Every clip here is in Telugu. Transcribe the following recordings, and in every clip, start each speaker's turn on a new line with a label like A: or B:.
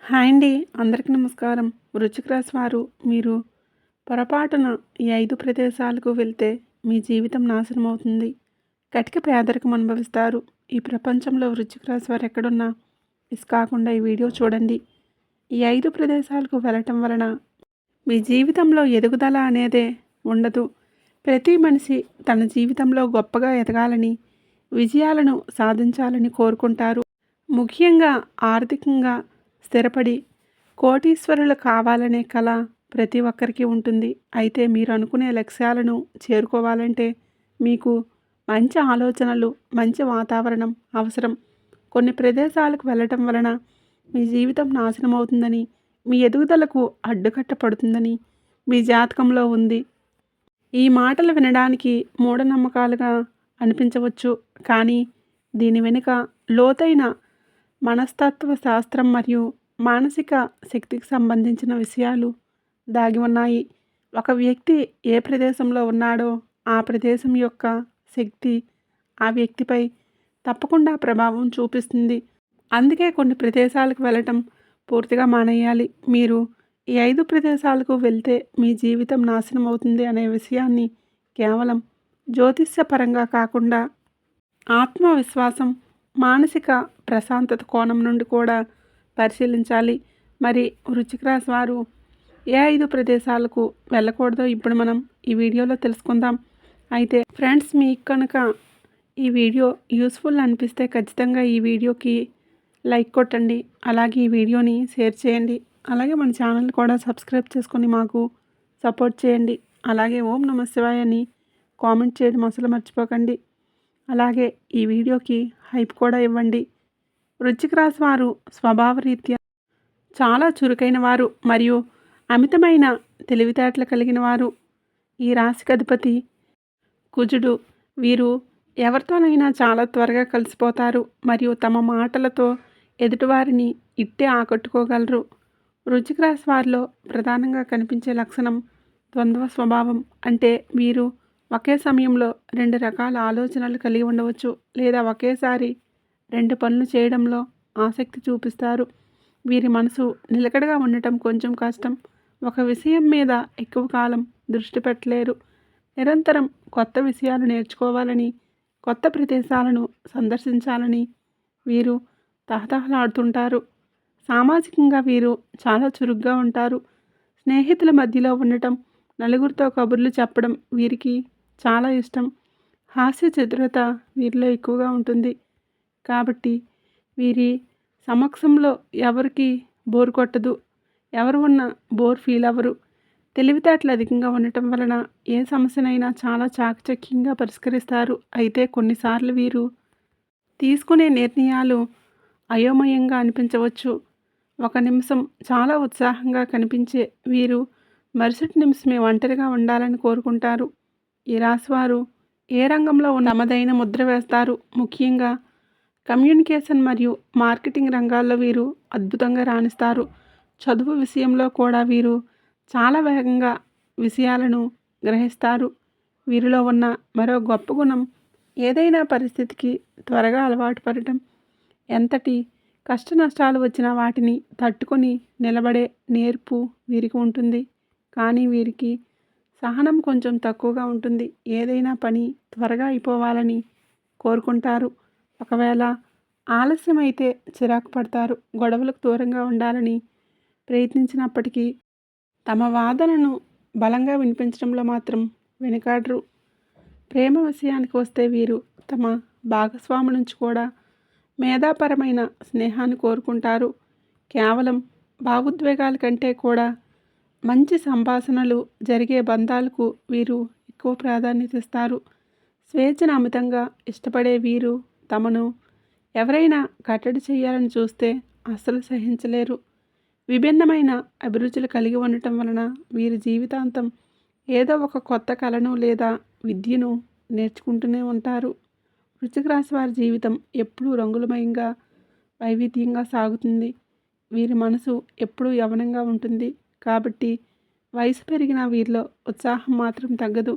A: హాయ్ అండి. అందరికీ నమస్కారం. వృశ్చిక రాశి వారు మీరు పొరపాటున ఈ 5 ప్రదేశాలకు వెళ్తే మీ జీవితం నాశనం అవుతుంది. కటిక పేదరికం అనుభవిస్తారు. ఈ ప్రపంచంలో వృశ్చిక రాశి వారు ఎక్కడున్నా మిస్ కాకుండా ఈ వీడియో చూడండి. ఈ 5 ప్రదేశాలకు వెళ్ళటం వలన మీ జీవితంలో ఎదుగుదల అనేదే ఉండదు. ప్రతి మనిషి తన జీవితంలో గొప్పగా ఎదగాలని, విజయాలను సాధించాలని కోరుకుంటారు. ముఖ్యంగా ఆర్థికంగా స్థిరపడి కోటీశ్వరులు కావాలనే కల ప్రతి ఒక్కరికి ఉంటుంది. అయితే మీరు అనుకునే లక్ష్యాలను చేరుకోవాలంటే మీకు మంచి ఆలోచనలు, మంచి వాతావరణం అవసరం. కొన్ని ప్రదేశాలకు వెళ్ళటం వలన మీ జీవితం నాశనం అవుతుందని, మీ ఎదుగుదలకు అడ్డుకట్ట పడుతుందని మీ జాతకంలో ఉంది. ఈ మాటలు వినడానికి మూఢనమ్మకాలుగా అనిపించవచ్చు, కానీ దీని వెనుక లోతైన మనస్తత్వ శాస్త్రం మరియు మానసిక శక్తికి సంబంధించిన విషయాలు దాగి ఉన్నాయి. ఒక వ్యక్తి ఏ ప్రదేశంలో ఉన్నాడో ఆ ప్రదేశం యొక్క శక్తి ఆ వ్యక్తిపై తప్పకుండా ప్రభావం చూపిస్తుంది. అందుకే కొన్ని ప్రదేశాలకు వెళ్ళటం పూర్తిగా మానేయాలి. మీరు ఈ 5 ప్రదేశాలకు వెళ్తే మీ జీవితం నాశనం అవుతుంది అనే విషయాన్ని కేవలం జ్యోతిష్యపరంగా కాకుండా ఆత్మవిశ్వాసం, మానసిక ప్రశాంతత కోణం నుండి కూడా పరిశీలించాలి. మరి వృశ్చిక రాశి వారు ఏ 5 ప్రదేశాలకు వెళ్ళకూడదో ఇప్పుడు మనం ఈ వీడియోలో తెలుసుకుందాం. అయితే ఫ్రెండ్స్, మీకు కనుక ఈ వీడియో యూస్ఫుల్ అనిపిస్తే ఖచ్చితంగా ఈ వీడియోకి లైక్ కొట్టండి. అలాగే ఈ వీడియోని షేర్ చేయండి. అలాగే మన ఛానల్ కూడా సబ్స్క్రైబ్ చేసుకొని మాకు సపోర్ట్ చేయండి. అలాగే ఓం నమః శివాయ అని కామెంట్ చేయడం అసలు మర్చిపోకండి. అలాగే ఈ వీడియోకి హైప్ కూడా ఇవ్వండి. వృశ్చిక రాశి వారు స్వభావరీత్యా చాలా చురుకైన వారు మరియు అమితమైన తెలివితేటలు కలిగిన వారు. ఈ రాశికి అధిపతి కుజుడు. వీరు ఎవరితోనైనా చాలా త్వరగా కలిసిపోతారు మరియు తమ మాటలతో ఎదుటివారిని ఇట్టే ఆకట్టుకోగలరు. వృశ్చిక రాశి వారిలో ప్రధానంగా కనిపించే లక్షణం ద్వంద్వ స్వభావం. అంటే వీరు ఒకే సమయంలో 2 రకాల ఆలోచనలు కలిగి ఉండవచ్చు, లేదా ఒకేసారి 2 పనులు చేయడంలో ఆసక్తి చూపిస్తారు. వీరి మనసు నిలకడగా ఉండటం కొంచెం కష్టం. ఒక విషయం మీద ఎక్కువ కాలం దృష్టి పెట్టలేరు. నిరంతరం కొత్త విషయాలు నేర్చుకోవాలని, కొత్త ప్రదేశాలను సందర్శించాలని వీరు తహతహలాడుతుంటారు. సామాజికంగా వీరు చాలా చురుగ్గా ఉంటారు. స్నేహితుల మధ్యలో ఉండటం, నలుగురితో కబుర్లు చెప్పడం వీరికి చాలా ఇష్టం. హాస్య చతురత వీరిలో ఎక్కువగా ఉంటుంది. కాబట్టి వీరి సమక్షంలో ఎవరికి బోర్ కొట్టదు. ఎవరు ఉన్నా బోర్ ఫీల్ అవ్వరు. తెలివితేటలు అధికంగా ఉండటం వలన ఏ సమస్యనైనా చాలా చాకచక్యంగా పరిష్కరిస్తారు. అయితే కొన్నిసార్లు వీరు తీసుకునే నిర్ణయాలు అయోమయంగా అనిపించవచ్చు. ఒక నిమిషం చాలా ఉత్సాహంగా కనిపించే వీరు మరుసటి నిమిషమే ఒంటరిగా ఉండాలని కోరుకుంటారు. ఈ రాశివారు ఏ రంగంలో ఉన్న తమదైన ముద్ర వేస్తారు. ముఖ్యంగా కమ్యూనికేషన్ మరియు మార్కెటింగ్ రంగాల్లో వీరు అద్భుతంగా రాణిస్తారు. చదువు విషయంలో కూడా వీరు చాలా వేగంగా విషయాలను గ్రహిస్తారు. వీరిలో ఉన్న మరో గొప్ప గుణం ఏదైనా పరిస్థితికి త్వరగా అలవాటు పడటం. ఎంతటి కష్ట నష్టాలు వచ్చినా వాటిని తట్టుకొని నిలబడే నేర్పు వీరికి ఉంటుంది. కానీ వీరికి సహనం కొంచెం తక్కువగా ఉంటుంది. ఏదైనా పని త్వరగా అయిపోవాలని కోరుకుంటారు. ఒకవేళ ఆలస్యమైతే చిరాకు పడతారు. గొడవలకు దూరంగా ఉండాలని ప్రయత్నించినప్పటికీ తమ వాదనను బలంగా వినిపించడంలో మాత్రం వెనుకాడరు. ప్రేమ విషయానికి వస్తే వీరు తమ భాగస్వామి నుంచి కూడా మేధాపరమైన స్నేహాన్ని కోరుకుంటారు. కేవలం భావోద్వేగాల కంటే కూడా మంచి సంభాషణలు జరిగే బంధాలకు వీరు ఎక్కువ ప్రాధాన్యత ఇస్తారు. స్వేచ్ఛను అమితంగా ఇష్టపడే వీరు తమను ఎవరైనా కట్టడి చేయాలని చూస్తే అస్సలు సహించలేరు. విభిన్నమైన అభిరుచులు కలిగి ఉండటం వలన వీరి జీవితాంతం ఏదో ఒక కొత్త కళను లేదా విద్యను నేర్చుకుంటూనే ఉంటారు. వృశ్చిక రాశి వారి జీవితం ఎప్పుడూ రంగులమయంగా, వైవిధ్యంగా సాగుతుంది. వీరి మనసు ఎప్పుడూ యవ్వనంగా ఉంటుంది. కాబట్టి వయసు పెరిగిన వీరిలో ఉత్సాహం మాత్రం తగ్గదు.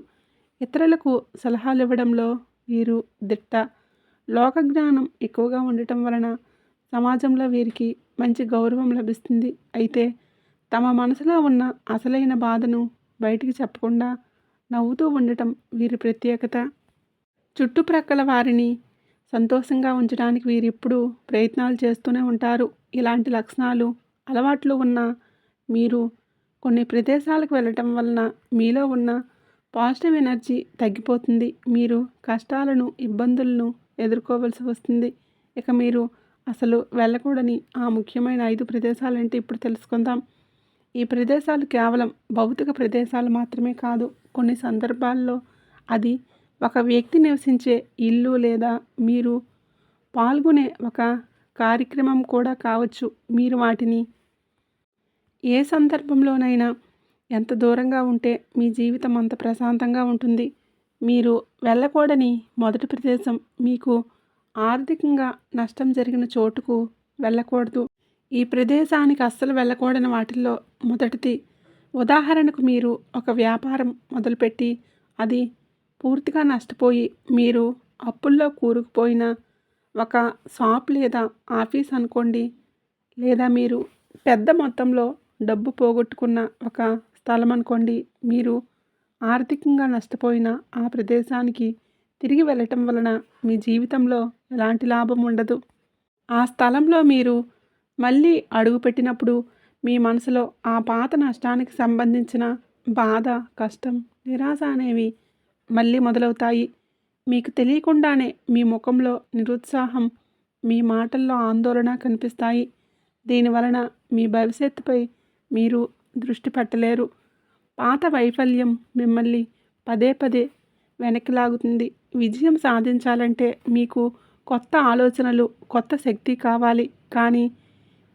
A: ఇతరులకు సలహాలు ఇవ్వడంలో వీరు దిట్ట. లోకజ్ఞానం ఎక్కువగా ఉండటం వలన సమాజంలో వీరికి మంచి గౌరవం లభిస్తుంది. అయితే తమ మనసులో ఉన్న అసలైన బాధను బయటికి చెప్పకుండా నవ్వుతూ ఉండటం వీరి ప్రత్యేకత. చుట్టుప్రక్కల వారిని సంతోషంగా ఉంచడానికి వీరెప్పుడూ ప్రయత్నాలు చేస్తూనే ఉంటారు. ఇలాంటి లక్షణాలు, అలవాట్లు ఉన్న మీరు కొన్ని ప్రదేశాలకు వెళ్ళటం వలన మీలో ఉన్న పాజిటివ్ ఎనర్జీ తగ్గిపోతుంది. మీరు కష్టాలను, ఇబ్బందులను ఎదుర్కోవలసి వస్తుంది. ఇక మీరు అసలు వెళ్ళకూడని ఆ ముఖ్యమైన 5 ప్రదేశాలేంటి ఇప్పుడు తెలుసుకుందాం. ఈ ప్రదేశాలు కేవలం భౌతిక ప్రదేశాలు మాత్రమే కాదు. కొన్ని సందర్భాల్లో అది ఒక వ్యక్తి నివసించే ఇల్లు లేదా మీరు పాల్గొనే ఒక కార్యక్రమం కూడా కావచ్చు. మీరు వాటిని ఏ సందర్భంలోనైనా ఎంత దూరంగా ఉంటే మీ జీవితం అంత ప్రశాంతంగా ఉంటుంది. మీరు వెళ్ళకూడని మొదటి ప్రదేశం మీకు ఆర్థికంగా నష్టం జరిగిన చోటుకు వెళ్ళకూడదు. ఈ ప్రదేశానికి అస్సలు వెళ్ళకూడని వాటిల్లో మొదటిది, ఉదాహరణకు మీరు ఒక వ్యాపారం మొదలుపెట్టి అది పూర్తిగా నష్టపోయి మీరు అప్పుల్లో కూరుకుపోయిన ఒక షాప్ లేదా ఆఫీస్ అనుకోండి, లేదా మీరు పెద్ద మొత్తంలో డబ్బు పోగొట్టుకున్న ఒక స్థలం అనుకోండి. మీరు ఆర్థికంగా నష్టపోయిన ఆ ప్రదేశానికి తిరిగి వెళ్ళటం వలన మీ జీవితంలో ఎలాంటి లాభం ఉండదు. ఆ స్థలంలో మీరు మళ్ళీ అడుగుపెట్టినప్పుడు మీ మనసులో ఆ పాత నష్టానికి సంబంధించిన బాధ, కష్టం, నిరాశ అనేవి మళ్ళీ మొదలవుతాయి. మీకు తెలియకుండానే మీ ముఖంలో నిరుత్సాహం, మీ మాటల్లో ఆందోళన కనిపిస్తాయి. దీనివలన మీ భవిష్యత్తుపై మీరు దృష్టి పెట్టలేరు. పాత వైఫల్యం మిమ్మల్ని పదే పదే వెనక్కి లాగుతుంది. విజయం సాధించాలంటే మీకు కొత్త ఆలోచనలు, కొత్త శక్తి కావాలి. కానీ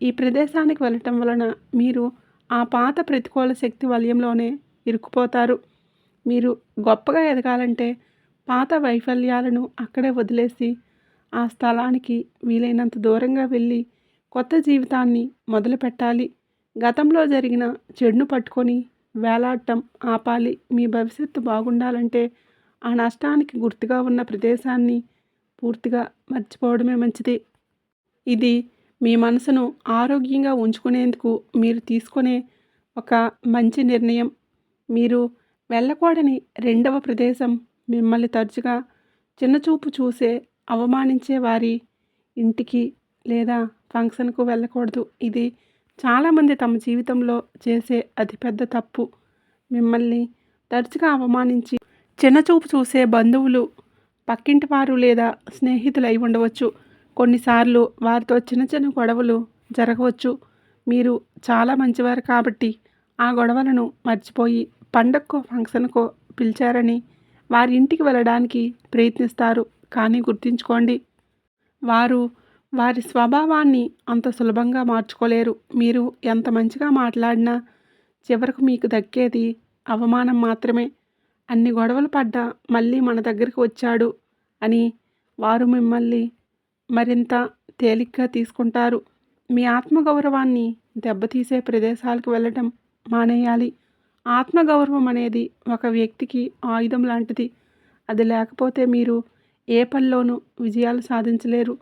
A: ఈ ప్రదేశానికి వెళ్ళటం వలన మీరు ఆ పాత ప్రతికూల శక్తి వలయంలోనే ఇరుక్కుపోతారు. మీరు గొప్పగా ఎదగాలంటే పాత వైఫల్యాలను అక్కడే వదిలేసి ఆ స్థలానికి వీలైనంత దూరంగా వెళ్ళి కొత్త జీవితాన్ని మొదలు పెట్టాలి. గతంలో జరిగిన చెడును పట్టుకొని వేలాడటం ఆపాలి. మీ భవిష్యత్తు బాగుండాలంటే ఆ నష్టానికి గుర్తుగా ఉన్న ప్రదేశాన్ని పూర్తిగా మర్చిపోవడమే మంచిది. ఇది మీ మనసును ఆరోగ్యంగా ఉంచుకునేందుకు మీరు తీసుకునే ఒక మంచి నిర్ణయం. మీరు వెళ్ళకూడని రెండవ ప్రదేశం, మిమ్మల్ని తరచుగా చిన్నచూపు చూసే, అవమానించే వారి ఇంటికి లేదా ఫంక్షన్కు వెళ్ళకూడదు. ఇది చాలామంది తమ జీవితంలో చేసే అతిపెద్ద తప్పు. మిమ్మల్ని తరచుగా అవమానించి చిన్నచూపు చూసే బంధువులు, పక్కింటి వారు లేదా స్నేహితులు అయి ఉండవచ్చు. కొన్నిసార్లు వారితో చిన్న చిన్న గొడవలు జరగవచ్చు. మీరు చాలా మంచివారు కాబట్టి ఆ గొడవలను మర్చిపోయి పండక్కో, ఫంక్షన్కో పిలిచారని వారి ఇంటికి వెళ్ళడానికి ప్రయత్నిస్తారు. కానీ గుర్తుంచుకోండి, వారు వారి స్వభావాన్ని అంత సులభంగా మార్చుకోలేరు. మీరు ఎంత మంచిగా మాట్లాడినా చివరకు మీకు దక్కేది అవమానం మాత్రమే. అన్ని గొడవలు పడ్డా మళ్ళీ మన దగ్గరికి వచ్చాడు అని వారు మిమ్మల్ని మరింత తేలిగ్గా తీసుకుంటారు. మీ ఆత్మగౌరవాన్ని దెబ్బతీసే ప్రదేశాలకు వెళ్ళటం మానేయాలి. ఆత్మగౌరవం అనేది ఒక వ్యక్తికి ఆయుధం లాంటిది. అది లేకపోతే మీరు ఏ పనిలోనూ విజయాలు సాధించలేరు.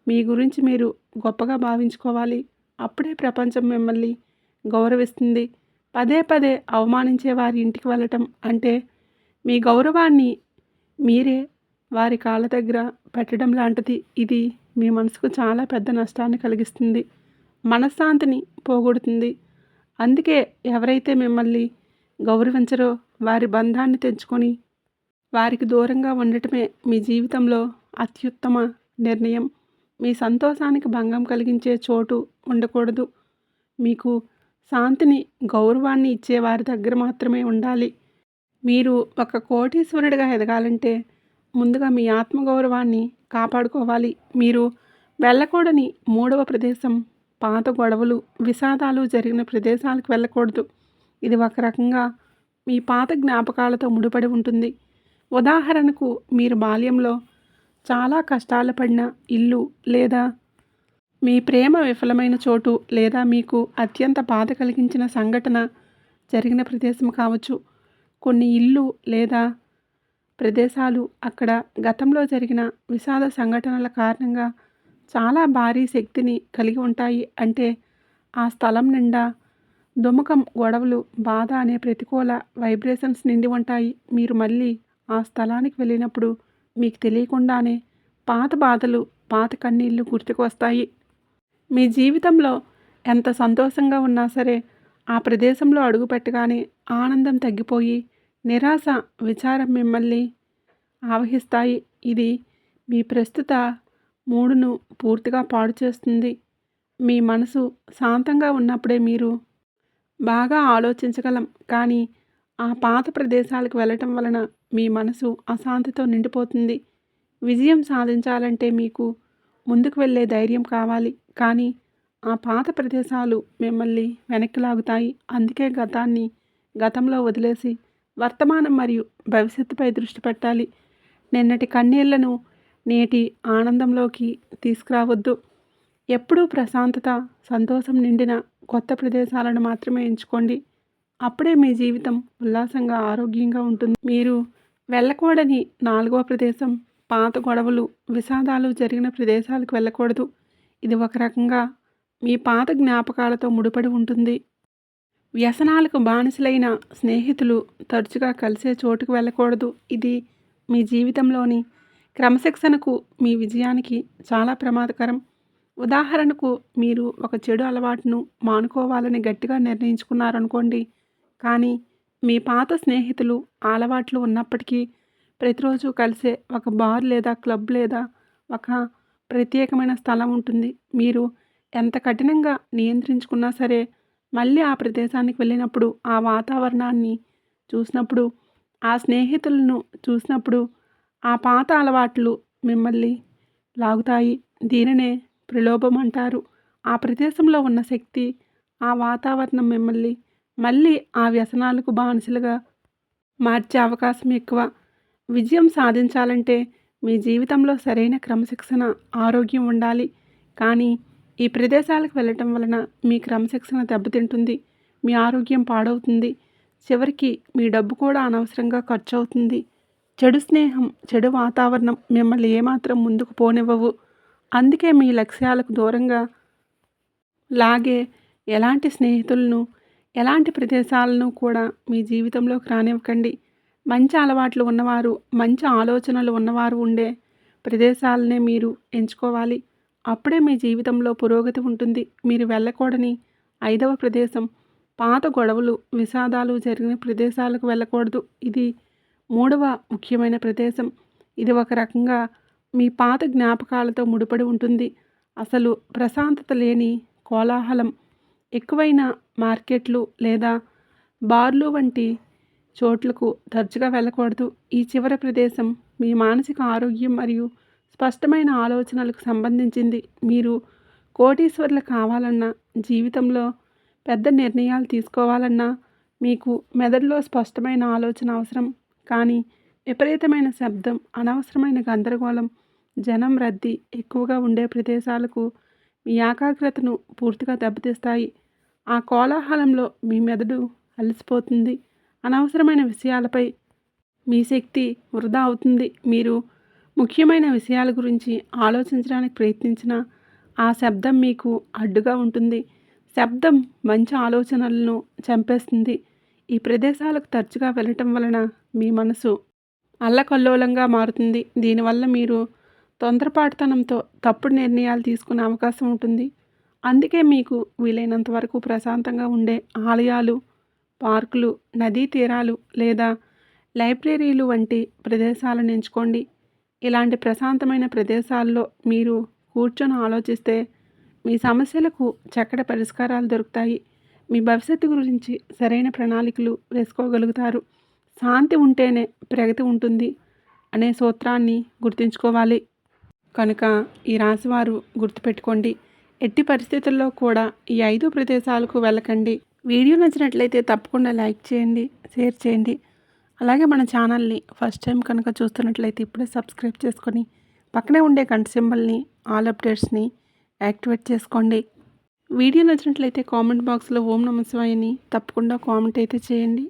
A: మీ గురించి మీరు గొప్పగా భావించుకోవాలి. అప్పుడే ప్రపంచం మిమ్మల్ని గౌరవిస్తుంది. పదే పదే అవమానించే వారి ఇంటికి వెళ్ళటం అంటే మీ గౌరవాన్ని మీరే వారి కాళ్ళ దగ్గర పెట్టడం లాంటిది. ఇది మీ మనసుకు చాలా పెద్ద నష్టాన్ని కలిగిస్తుంది, మనశ్శాంతిని పోగొడుతుంది. అందుకే ఎవరైతే మిమ్మల్ని గౌరవించరో వారి బంధాన్ని తెంచుకొని వారికి దూరంగా ఉండటమే మీ జీవితంలో అత్యుత్తమ నిర్ణయం. మీ సంతోషానికి భంగం కలిగించే చోటు ఉండకూడదు. మీకు శాంతిని, గౌరవాన్ని ఇచ్చే వారి దగ్గర మాత్రమే ఉండాలి. మీరు ఒక కోటీశ్వరుడిగా ఎదగాలంటే ముందుగా మీ ఆత్మగౌరవాన్ని కాపాడుకోవాలి. మీరు వెళ్ళకూడని మూడవ ప్రదేశం, పాత గొడవలు, విషాదాలు జరిగిన ప్రదేశాలకు వెళ్ళకూడదు. ఇది ఒక రకంగా మీ పాత జ్ఞాపకాలతో ముడిపడి ఉంటుంది. ఉదాహరణకు మీరు బాల్యంలో చాలా కష్టాలు పడిన ఇల్లు, లేదా మీ ప్రేమ విఫలమైన చోటు, లేదా మీకు అత్యంత బాధ కలిగించిన సంఘటన జరిగిన ప్రదేశం కావచ్చు. కొన్ని ఇల్లు లేదా ప్రదేశాలు అక్కడ గతంలో జరిగిన విషాద సంఘటనల కారణంగా చాలా భారీ శక్తిని కలిగి ఉంటాయి. అంటే ఆ స్థలం నిండా దుమకం, గొడవలు, బాధ అనే ప్రతికూల వైబ్రేషన్స్ నిండి ఉంటాయి. మీరు మళ్ళీ ఆ స్థలానికి వెళ్ళినప్పుడు మీకు తెలియకుండానే పాత బాధలు, పాత కన్నీళ్ళు గుర్తుకు వస్తాయి. మీ జీవితంలో ఎంత సంతోషంగా ఉన్నా సరే, ఆ ప్రదేశంలో అడుగుపెట్టగానే ఆనందం తగ్గిపోయి, నిరాశ, విచారం మిమ్మల్ని ఆవహిస్తాయి. ఇది మీ ప్రస్తుత మూడును పూర్తిగా పాడు చేస్తుంది. మీ మనసు శాంతంగా ఉన్నప్పుడే మీరు బాగా ఆలోచించగలం. కానీ ఆ పాత ప్రదేశాలకు వెళ్ళటం వలన మీ మనసు అశాంతితో నిండిపోతుంది. విజయం సాధించాలంటే మీకు ముందుకు వెళ్ళే ధైర్యం కావాలి. కానీ ఆ పాత ప్రదేశాలు మిమ్మల్ని వెనక్కి లాగుతాయి. అందుకే గతాన్ని గతంలో వదిలేసి వర్తమానం మరియు భవిష్యత్తుపై దృష్టి పెట్టాలి. నిన్నటి కన్నీళ్లను నేటి ఆనందంలోకి తీసుకురావద్దు. ఎప్పుడూ ప్రశాంతత, సంతోషం నిండిన కొత్త ప్రదేశాలను మాత్రమే ఎంచుకోండి. అప్పుడే మీ జీవితం ఉల్లాసంగా, ఆరోగ్యంగా ఉంటుంది. మీరు వెళ్ళకూడని నాలుగవ ప్రదేశం పాత గొడవలు, విషాదాలు జరిగిన ప్రదేశాలకు వెళ్ళకూడదు. ఇది ఒక రకంగా మీ పాత జ్ఞాపకాలతో ముడిపడి ఉంటుంది. వ్యసనాలకు బానిసలైన స్నేహితులు తరచుగా కలిసే చోటుకు వెళ్ళకూడదు. ఇది మీ జీవితంలోని క్రమశిక్షణకు, మీ విజయానికి చాలా ప్రమాదకరం. ఉదాహరణకు, మీరు ఒక చెడు అలవాటును మానుకోవాలని గట్టిగా నిర్ణయించుకున్నారనుకోండి. కానీ మీ పాత స్నేహితులు ఆ అలవాట్లు ఉన్నప్పటికీ ప్రతిరోజు కలిసే ఒక బార్ లేదా క్లబ్ లేదా ఒక ప్రత్యేకమైన స్థలం ఉంటుంది. మీరు ఎంత కఠినంగా నియంత్రించుకున్నా సరే, మళ్ళీ ఆ ప్రదేశానికి వెళ్ళినప్పుడు, ఆ వాతావరణాన్ని చూసినప్పుడు, ఆ స్నేహితులను చూసినప్పుడు, ఆ పాత అలవాట్లు మిమ్మల్ని లాగుతాయి. దీనినే ప్రలోభం అంటారు. ఆ ప్రదేశంలో ఉన్న శక్తి, ఆ వాతావరణం మిమ్మల్ని మళ్ళీ ఆ వ్యసనాలకు బానిసలుగా మార్చే అవకాశం ఎక్కువ. విజయం సాధించాలంటే మీ జీవితంలో సరైన క్రమశిక్షణ, ఆరోగ్యం ఉండాలి. కానీ ఈ ప్రదేశాలకు వెళ్ళటం వలన మీ క్రమశిక్షణ దెబ్బతింటుంది. మీ ఆరోగ్యం పాడవుతుంది. చివరికి మీ డబ్బు కూడా అనవసరంగా ఖర్చు అవుతుంది. చెడు స్నేహం, చెడు వాతావరణం మిమ్మల్ని ఏమాత్రం ముందుకు పోనివ్వవు. అందుకే మీ లక్ష్యాలకు దూరంగా లాగే ఎలాంటి స్నేహితులను, ఎలాంటి ప్రదేశాలను కూడా మీ జీవితంలోకి రానివ్వకండి. మంచి అలవాట్లు ఉన్నవారు, మంచి ఆలోచనలు ఉన్నవారు ఉండే ప్రదేశాలనే మీరు ఎంచుకోవాలి. అప్పుడే మీ జీవితంలో పురోగతి ఉంటుంది. మీరు వెళ్ళకూడని ఐదవ ప్రదేశం పాత గొడవలు, విషాదాలు జరిగిన ప్రదేశాలకు వెళ్ళకూడదు. ఇది మూడవ ముఖ్యమైన ప్రదేశం. ఇది ఒక రకంగా మీ పాత జ్ఞాపకాలతో ముడిపడి ఉంటుంది. అసలు ప్రశాంతత లేని, కోలాహలం ఎక్కువైన మార్కెట్లు లేదా బార్లు వంటి చోట్లకు తరచుగా వెళ్ళకూడదు. ఈ చివరి ప్రదేశం మీ మానసిక ఆరోగ్యం మరియు స్పష్టమైన ఆలోచనలకు సంబంధించింది. మీరు కోటీశ్వరులు కావాలన్నా, జీవితంలో పెద్ద నిర్ణయాలు తీసుకోవాలన్నా మీకు మెదడులో స్పష్టమైన ఆలోచన అవసరం. కానీ విపరీతమైన శబ్దం, అనవసరమైన గందరగోళం, జనం రద్దీ ఎక్కువగా ఉండే ప్రదేశాలకు మీ ఏకాగ్రతను పూర్తిగా దెబ్బతీస్తాయి. ఆ కోలాహలంలో మీ మెదడు అలసిపోతుంది. అనవసరమైన విషయాలపై మీ శక్తి వృధా అవుతుంది. మీరు ముఖ్యమైన విషయాల గురించి ఆలోచించడానికి ప్రయత్నించినా ఆ శబ్దం మీకు అడ్డుగా ఉంటుంది. శబ్దం మంచి ఆలోచనలను చంపేస్తుంది. ఈ ప్రదేశాలకు తరచుగా వెళ్ళటం వలన మీ మనసు అల్లకల్లోలంగా మారుతుంది. దీనివల్ల మీరు తొందరపాటుతనంతో తప్పుడు నిర్ణయాలు తీసుకునే అవకాశం ఉంటుంది. అందుకే మీకు వీలైనంత వరకు ప్రశాంతంగా ఉండే ఆలయాలు, పార్కులు, నదీ తీరాలు లేదా లైబ్రరీలు వంటి ప్రదేశాలను ఎంచుకోండి. ఇలాంటి ప్రశాంతమైన ప్రదేశాల్లో మీరు కూర్చొని ఆలోచిస్తే మీ సమస్యలకు చక్కటి పరిష్కారాలు దొరుకుతాయి. మీ భవిష్యత్తు గురించి సరైన ప్రణాళికలు వేసుకోగలుగుతారు. శాంతి ఉంటేనే ప్రగతి ఉంటుంది అనే సూత్రాన్ని గుర్తుంచుకోవాలి. కనుక ఈ రాశివారు గుర్తుపెట్టుకోండి. ఎట్టి పరిస్థితుల్లో కూడా ఈ 5 ప్రదేశాలకు వెళ్ళకండి. వీడియో నచ్చినట్లయితే తప్పకుండా లైక్ చేయండి, షేర్ చేయండి. అలాగే మన ఛానల్ని ఫస్ట్ టైం కనుక చూస్తున్నట్లయితే ఇప్పుడే సబ్స్క్రైబ్ చేసుకొని పక్కనే ఉండే గంట సింబల్ని, ఆల్ అప్డేట్స్ని యాక్టివేట్ చేసుకోండి. వీడియో నచ్చినట్లయితే కామెంట్ బాక్స్లో ఓం నమః శివాయ అని తప్పకుండా కామెంట్ అయితే చేయండి.